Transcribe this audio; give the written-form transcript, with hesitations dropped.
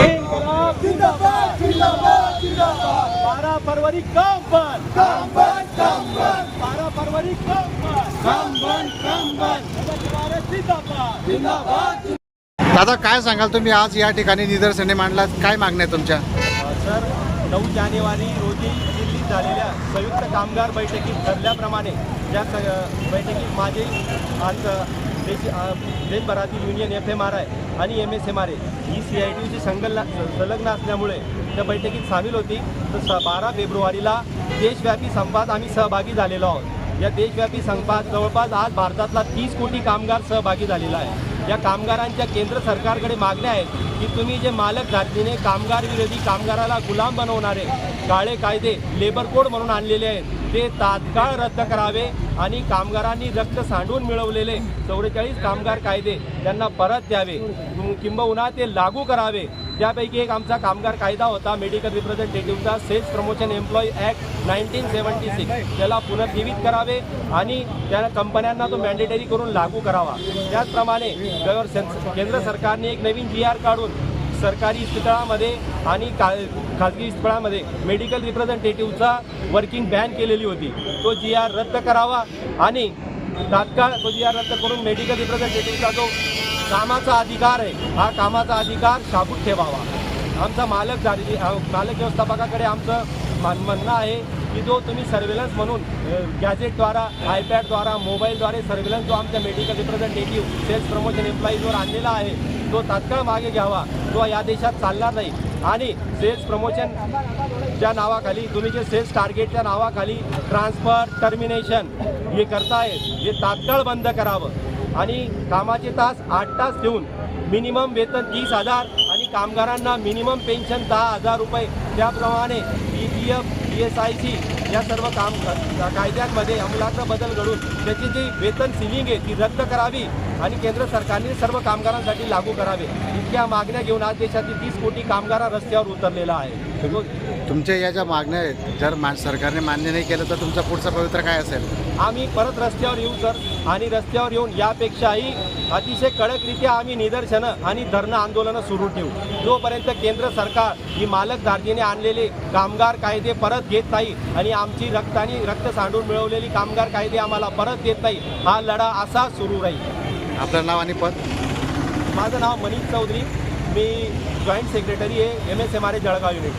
इन्कलाब जिंदाबाद जिंदाबाद जिंदाबाद। 12 फरवरी काम बंद 12 फरवरी काम बंद जिंदाबाद जिंदाबाद। दादा काय सांगाल तुम्ही, आज या ठिकाणी निदर्शने मांडलात, काय मागण्या तुमच्या? सर, 9 जानेवारी रोजी दिल्लीत झालेल्या संयुक्त कामगार बैठकीत ठरल्याप्रमाणे ज्या बैठकीत माझे आज देशभरातील युनियन FMRI आणि MSMRA ही CITUची संलग्न असल्यामुळे त्या बैठकीत सामील होती। तर 12 फेब्रुवारीला देशव्यापी संपात आम्ही सहभागी झालेलो आहोत। या देशव्यापी संपात जवळपास आज भारतातला 30 कोटी कामगार सहभागी झालेला आहे। या कामगारांच्या केंद्र सरकारकडे मागण्या आहेत की तुम्ही जे मालक जातीने कामगार विरोधी, कामगाराला गुलाम बनवणारे काळे कायदे लेबर कोड म्हणून आणलेले आहेत ते तात्काळ रद्द करावे आणि कामगारांनी रक्त सांडून मिळवलेले 44 कामगार कायदे त्यांना परत द्यावे, किंबहुना ते लागू करावे। त्यापैकी एक आमचा कामगार कायदा होता मेडिकल रिप्रेझेंटेटिव्हचा, सेल्स प्रमोशन एम्प्लॉई ॲक्ट 1976, त्याला पुनर्जीवित करावे आणि त्या कंपन्यांना तो मॅन्डेटरी करून लागू करावा। त्याचप्रमाणे केंद्र सरकारने एक नवीन GR काढून सरकारी इस्पितळामध्ये आणि खाजगी इस्पितळामध्ये मेडिकल रिप्रेझेंटेटिव्हचा वर्किंग बॅन केलेली होती, तो GR रद्द करावा आणि तात्काळ तो GR रद्द करून मेडिकल रिप्रेझेंटेटिव्हचा जो कामाचा अधिकार आहे हा कामाचा अधिकार शाबूत ठेवावा। आमचा मालक व्यवस्थापकाकडे आमचं म्हणणं आहे की जो तुम्ही सर्व्हेलन्स म्हणून गॅजेटद्वारा, iPadद्वारा, मोबाईलद्वारे सर्व्हेलन्स जो आमच्या मेडिकल रिप्रेझेंटेटिव्ह, सेल्स प्रमोशन एम्प्लॉईजवर आणलेला आहे तो तात्काळ मागे घ्यावा, तो या देशात चालणार नाही। आणि सेल्स प्रमोशनच्या नावाखाली तुम्ही जे सेल्स टार्गेटच्या नावाखाली ट्रान्सफर, टर्मिनेशन हे करताय हे तात्काळ बंद करावं आणि कामाचे तास 8 तास ठेवून मिनिमम वेतन 30,000 आणि कामगारांना मिनिमम पेन्शन 10,000 रुपये, त्याप्रमाणे PPF, ESIC या सर्व कायद्यांमध्ये अंमलाचा बदल घडून त्याची जी वेतन सिलिंग आहे ती रद्द करावी आणि केंद्र सरकारने सर्व कामगारांसाठी लागू करावे। इतक्या मागण्या घेऊन आज देशातील 30 कोटी कामगार रस्त्यावर उतरलेला आहे। तुमच्या या ज्या मागण्या आहेत जर सरकारने मान्य नाही केलं तर तुमचा पुढचा पवित्रा काय असेल? आम्ही परत रस्त्यावर येऊ सर, आणि रस्त्यावर येऊन यापेक्षाही अतिशय कडकरित्या आम्ही निदर्शनं आणि धरणं आंदोलनं सुरू ठेवू जोपर्यंत केंद्र सरकार ही मालक दार्जीने आणलेले कामगार कायदे परत घेत नाही आणि आमची रक्त सांडून मिळवलेली कामगार कायदे आम्हाला परत देत नाही, हा लढा असा सुरू राहील। आपलं नाव आणि पद? माझं नाव मनीष चौधरी, मी जॉईंट सेक्रेटरी आहे MSMRA जळगाव युनिट।